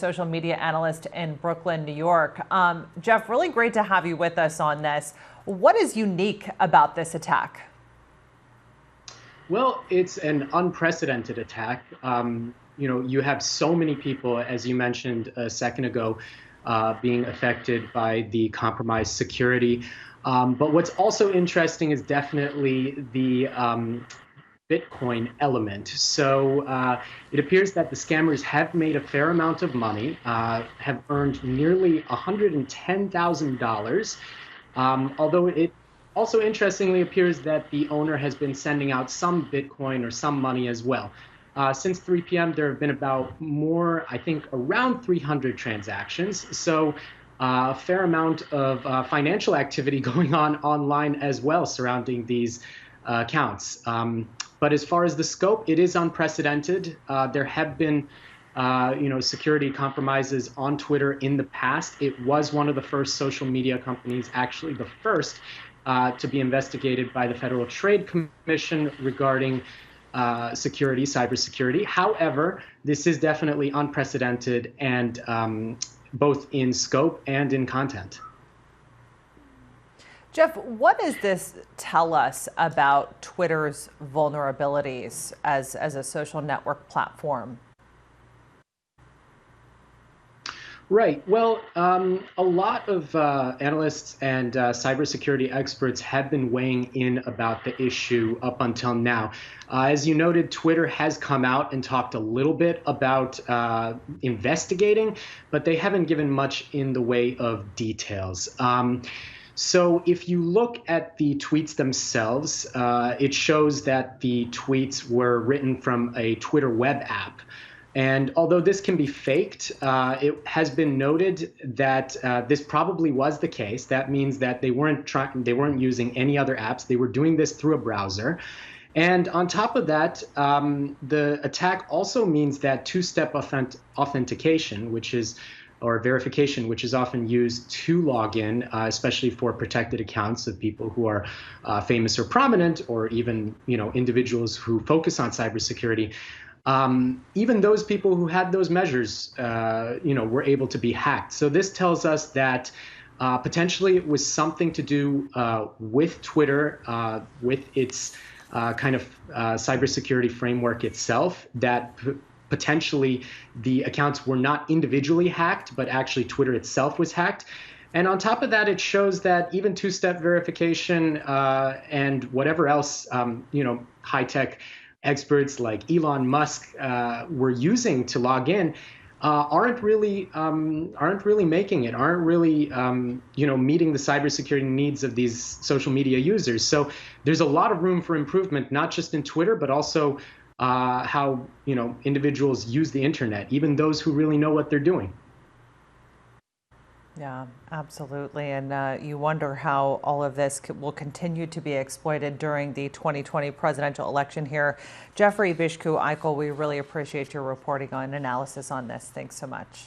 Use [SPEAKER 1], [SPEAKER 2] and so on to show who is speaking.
[SPEAKER 1] social media analyst in Brooklyn, New York. Jeff, really great to have you with us on this. What is unique about this attack?
[SPEAKER 2] Well, it's an unprecedented attack. You have so many people, as you mentioned a second ago, being affected by the compromised security. But what's also interesting is definitely the Bitcoin element. So it appears that the scammers have made a fair amount of money, have earned nearly $110,000. Although it also interestingly appears that the owner has been sending out some Bitcoin or some money as well. Since 3 p.m., there have been about I think around 300 transactions. So a fair amount of financial activity going on online as well surrounding these accounts. But as far as the scope, it is unprecedented. There have been security compromises on Twitter in the past. It was one of the first social media companies, actually the first, to be investigated by the Federal Trade Commission regarding cybersecurity. However, this is definitely unprecedented, and both in scope and in content.
[SPEAKER 1] Jeff, what does this tell us about Twitter's vulnerabilities as a social network platform?
[SPEAKER 2] Right. Well, a lot of analysts and cybersecurity experts have been weighing in about the issue up until now. As you noted, Twitter has come out and talked a little bit about investigating, but they haven't given much in the way of details. So if you look at the tweets themselves, it shows that the tweets were written from a Twitter web app. And although this can be faked, it has been noted that this probably was the case. That means that they weren't using any other apps. They were doing this through a browser. And on top of that, the attack also means that two-step authentication, or verification, which is often used to log in, especially for protected accounts of people who are famous or prominent, or even individuals who focus on cybersecurity. Even those people who had those measures, were able to be hacked. So this tells us that potentially it was something to do with Twitter, with its kind of cybersecurity framework itself, that potentially the accounts were not individually hacked, but actually Twitter itself was hacked. And on top of that, it shows that even two-step verification and whatever else, high-tech experts like Elon Musk were using to log in aren't really making it, aren't really meeting the cybersecurity needs of these social media users. So there's a lot of room for improvement, not just in Twitter, but also how individuals use the internet, even those who really know what they're doing.
[SPEAKER 1] Yeah, absolutely. And you wonder how all of this will continue to be exploited during the 2020 presidential election here. Jeffrey Bishku-aykul, we really appreciate your reporting on analysis on this. Thanks so much.